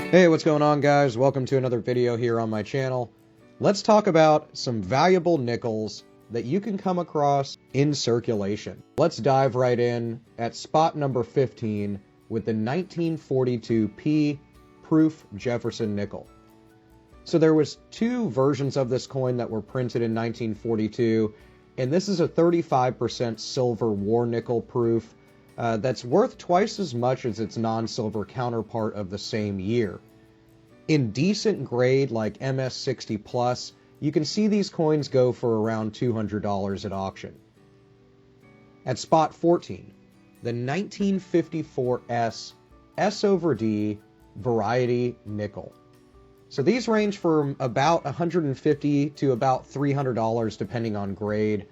Hey, what's going on, guys? Welcome to another video here on my channel. Let's talk about some valuable nickels that you can come across in circulation. Let's dive right in at spot number 15 with the 1942 P Jefferson Nickel. So there was two versions of this coin that were printed in 1942, and this is a 35% silver war nickel proof. That's worth twice as much as its non-silver counterpart of the same year. In decent grade like MS 60 Plus, you can see these coins go for around $200 at auction. At spot 14, the 1954 S S/D variety nickel. So these range from about $150 to about $300 depending on grade.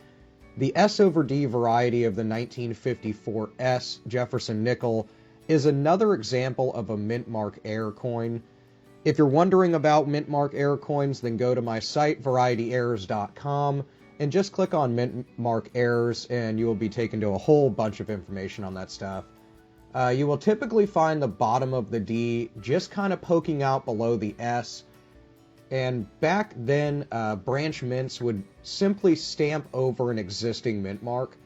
The S/D variety of the 1954 S Jefferson Nickel is another example of a mint mark error coin. If you're wondering about mint mark error coins, then go to my site, varietyerrors.com, and just click on mint mark errors, and you will be taken to a whole bunch of information on that stuff. You will typically find the bottom of the D just kind of poking out below the S. And back then, branch mints would simply stamp over an existing mint mark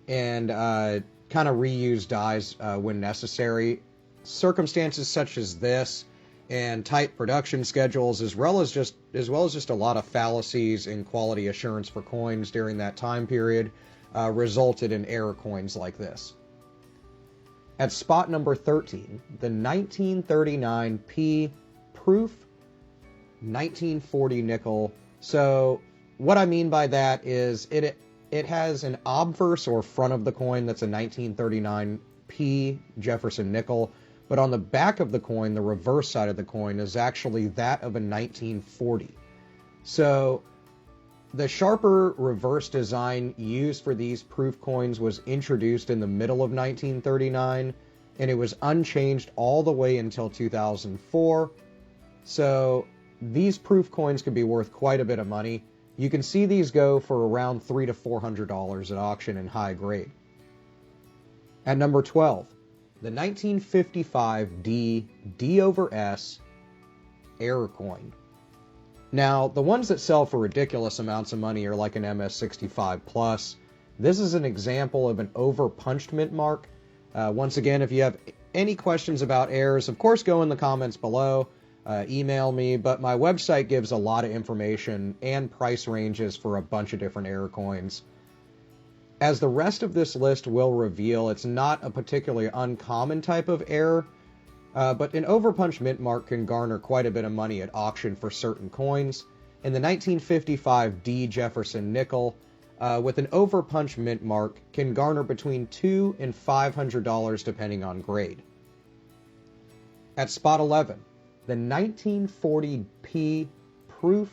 and kind of reuse dies when necessary. Circumstances such as this and tight production schedules, as well as just a lot of fallacies in quality assurance for coins during that time period, resulted in error coins like this. At spot number 13, the 1939 P Proof 1940 nickel. So what I mean by that is it has an obverse or front of the coin that's a 1939 P Jefferson Nickel, but on the back of the coin, the reverse side of the coin is actually that of a 1940. So the sharper reverse design used for these proof coins was introduced in the middle of 1939, and it was unchanged all the way until 2004. So these proof coins could be worth quite a bit of money. You can see these go for around $300 to $400 at auction in high grade. At number 12, the 1955 D over S error coin. Now, the ones that sell for ridiculous amounts of money are like an MS 65 Plus. This is an example of an over-punched mint mark. Once again, if you have any questions about errors, of course, go in the comments below. Email me, but my website gives a lot of information and price ranges for a bunch of different error coins. As the rest of this list will reveal, it's not a particularly uncommon type of error, but an overpunch mint mark can garner quite a bit of money at auction for certain coins. In the 1955 D Jefferson Nickel, with an overpunch mint mark, can garner between $200 and $500 depending on grade. At spot 11, the 1940 P Proof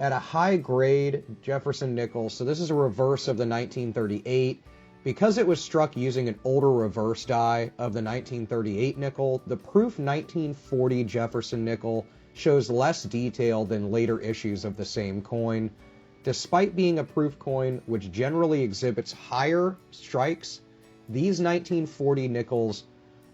at a high grade Jefferson Nickel. So this is a reverse of the 1938. Because it was struck using an older reverse die of the 1938 nickel, the Proof 1940 Jefferson Nickel shows less detail than later issues of the same coin. Despite being a proof coin which generally exhibits higher strikes, these 1940 nickels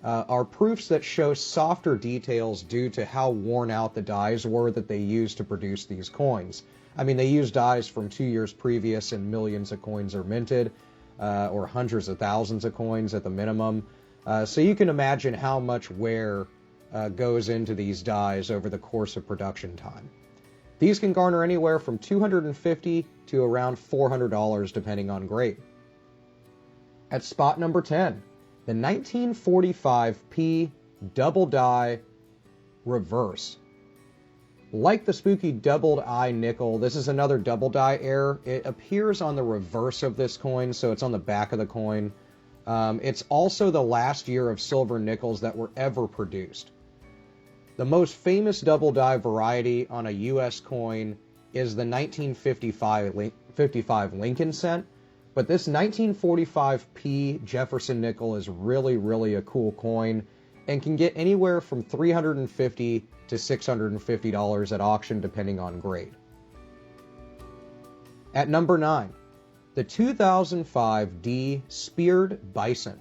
are proofs that show softer details due to how worn out the dies were that they used to produce these coins. I mean, they used dies from 2 years previous and millions of coins are minted, or hundreds of thousands of coins at the minimum. So you can imagine how much wear goes into these dies over the course of production time. These can garner anywhere from $250 to around $400 depending on grade. At spot number 10, the 1945 P double die reverse. Like the spooky doubled eye nickel, this is another double die error. It appears on the reverse of this coin, so it's on the back of the coin. It's also the last year of silver nickels that were ever produced. The most famous double die variety on a US coin is the 1955 Lincoln cent. But this 1945 P Jefferson Nickel is really a cool coin and can get anywhere from $350 to $650 at auction depending on grade. At number 9, the 2005 D Speared Bison.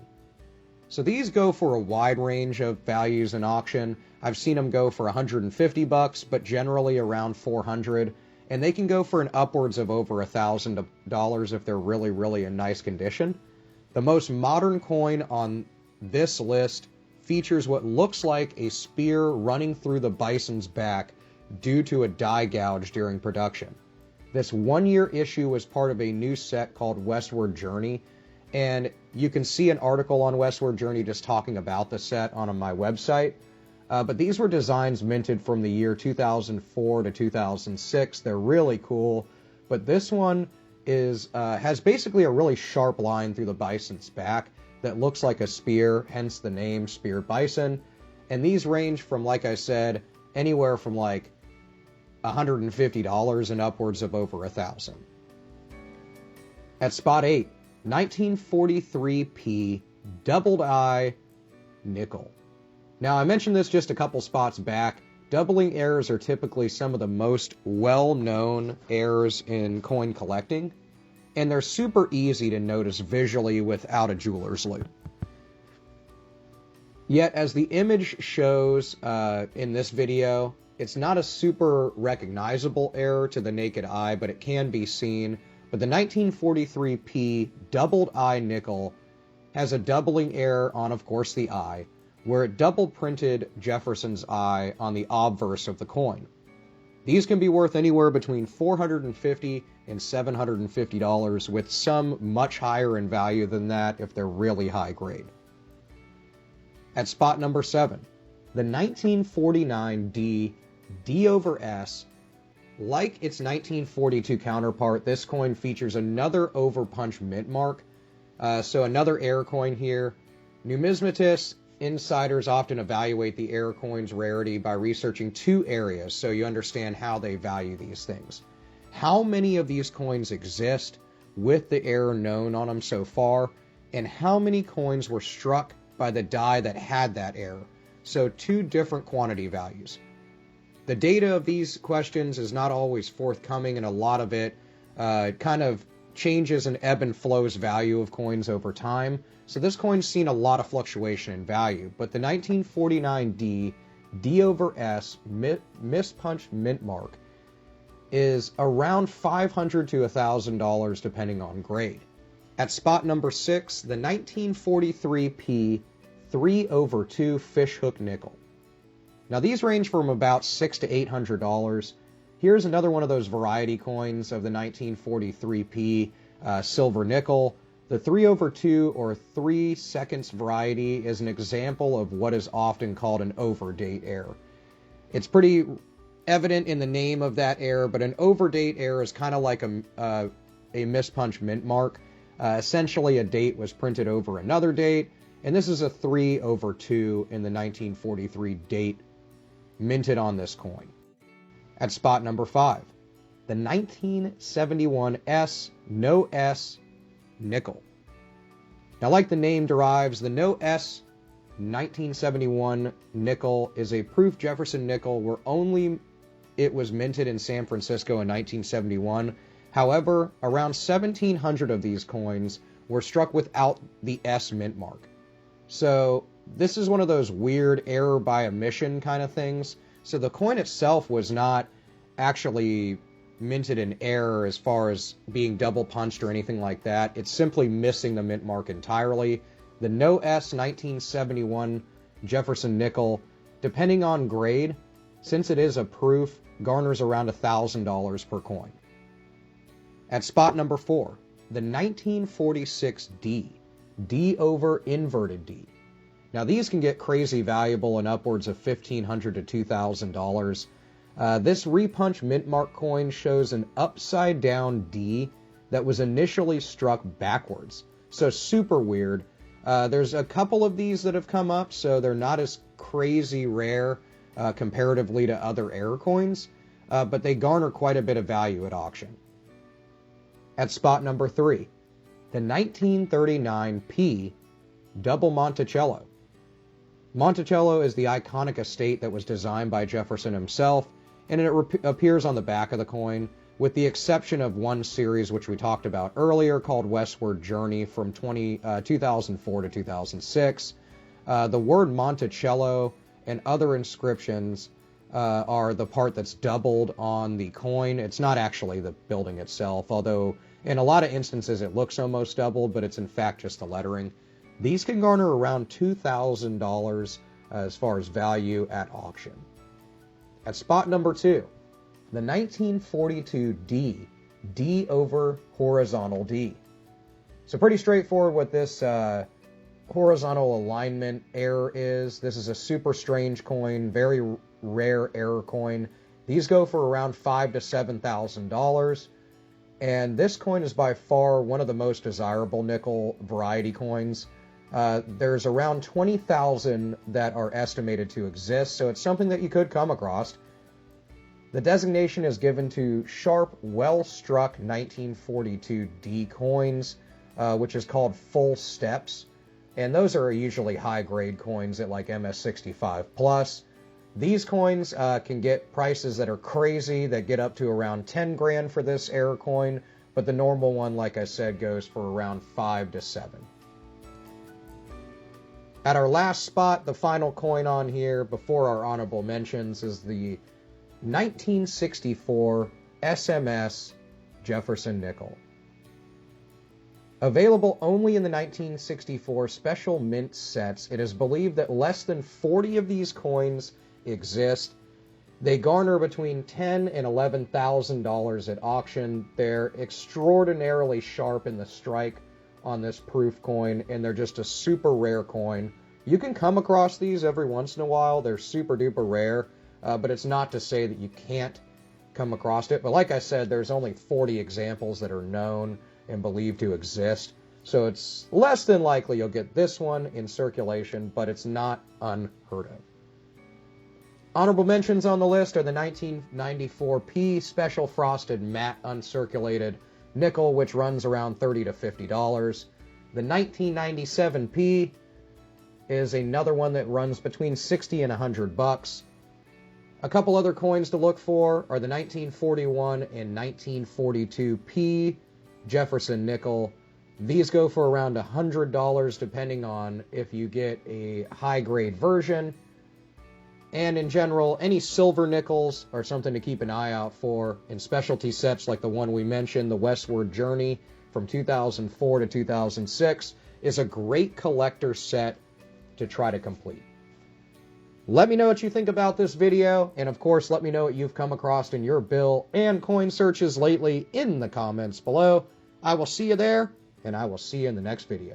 So these go for a wide range of values in auction. I've seen them go for $150, but generally around $400. And they can go for an upwards of over $1,000 if they're really, really in nice condition. The most modern coin on this list features what looks like a spear running through the bison's back due to a die gouge during production. This one-year issue was part of a new set called Westward Journey, and you can see an article on Westward Journey just talking about the set on my website. But these were designs minted from the year 2004 to 2006. They're really cool. But this one has basically a really sharp line through the bison's back that looks like a spear, hence the name Spear Bison. And these range from, like I said, anywhere from like $150 and upwards of over $1,000. At spot 8, 1943P Doubled Eye Nickel. Now, I mentioned this just a couple spots back. Doubling errors are typically some of the most well-known errors in coin collecting, and they're super easy to notice visually without a jeweler's loupe. Yet, as the image shows in this video, it's not a super recognizable error to the naked eye, but it can be seen. But the 1943P Doubled Eye Nickel has a doubling error on, of course, the eye, where it double printed Jefferson's eye on the obverse of the coin. These can be worth anywhere between $450 and $750, with some much higher in value than that if they're really high grade. At spot number 7, the 1949D D over S. Like its 1942 counterpart, this coin features another overpunch mint mark, so another error coin here. Numismatists, insiders often evaluate the error coin's rarity by researching two areas so you understand how they value these things. How many of these coins exist with the error known on them so far, and how many coins were struck by the die that had that error. So two different quantity values. The data of these questions is not always forthcoming, and a lot of it kind of changes and ebb and flows value of coins over time. So this coin's seen a lot of fluctuation in value, but the 1949D D over S mispunched mint mark is around $500 to $1,000 depending on grade. At spot number 6, the 1943P 3 over 2 fishhook nickel. Now these range from about $600 to $800. Here's another one of those variety coins of the 1943P silver nickel. The 3 over 2 or 3 seconds variety is an example of what is often called an overdate error. It's pretty evident in the name of that error, but an overdate error is kind of like a mispunch mint mark. Essentially, a date was printed over another date, and this is a 3 over 2 in the 1943 date minted on this coin. At spot number 5, the 1971 No S Nickel. Now, like the name derives, the No S 1971 nickel is a proof Jefferson nickel where only it was minted in San Francisco in 1971. However, around 1,700 of these coins were struck without the S mint mark. So this is one of those weird error by omission kind of things. So the coin itself was not actually minted in error as far as being double punched or anything like that. It's simply missing the mint mark entirely. The No S 1971 Jefferson Nickel, depending on grade, since it is a proof, garners around $1,000 per coin. At spot number 4, the 1946 D over inverted D. Now these can get crazy valuable and upwards of $1,500 to $2,000. This repunch mint mark coin shows an upside down D that was initially struck backwards. So super weird. There's a couple of these that have come up, so they're not as crazy rare comparatively to other error coins, but they garner quite a bit of value at auction. At spot number 3, the 1939P Double Monticello. Monticello is the iconic estate that was designed by Jefferson himself, and it appears on the back of the coin, with the exception of one series which we talked about earlier called Westward Journey from 2004 to 2006. The word Monticello and other inscriptions are the part that's doubled on the coin. It's not actually the building itself, although in a lot of instances it looks almost doubled, but it's in fact just the lettering. These can garner around $2,000 as far as value at auction. At spot number 2, the 1942 D over horizontal D. So pretty straightforward what this horizontal alignment error is. This is a super strange coin, very rare error coin. These go for around $5,000 to $7,000. And this coin is by far one of the most desirable nickel variety coins. There's around 20,000 that are estimated to exist, so it's something that you could come across. The designation is given to sharp, well-struck 1942 D coins, which is called full steps. And those are usually high-grade coins at like MS65 plus. These coins can get prices that are crazy, that get up to around 10 grand for this error coin, but the normal one, like I said, goes for around 5 to 7. At our last spot, the final coin on here before our honorable mentions is the 1964 SMS Jefferson Nickel. Available only in the 1964 special mint sets, it is believed that less than 40 of these coins exist. They garner between $10,000 and $11,000 at auction. They're extraordinarily sharp in the strike on this proof coin, and they're just a super rare coin. You can come across these every once in a while. They're super duper rare, but it's not to say that you can't come across it. But like I said, there's only 40 examples that are known and believed to exist. So it's less than likely you'll get this one in circulation, but it's not unheard of. Honorable mentions on the list are the 1994 P Special Frosted Matte Uncirculated Nickel, which runs around $30 to $50. The 1997 P is another one that runs between $60 and $100. A couple other coins to look for are the 1941 and 1942 P Jefferson Nickel. These go for around $100 depending on if you get a high-grade version. And in general, any silver nickels are something to keep an eye out for in specialty sets like the one we mentioned, the Westward Journey from 2004 to 2006, is a great collector set to try to complete. Let me know what you think about this video, and of course, let me know what you've come across in your bill and coin searches lately in the comments below. I will see you there, and I will see you in the next video.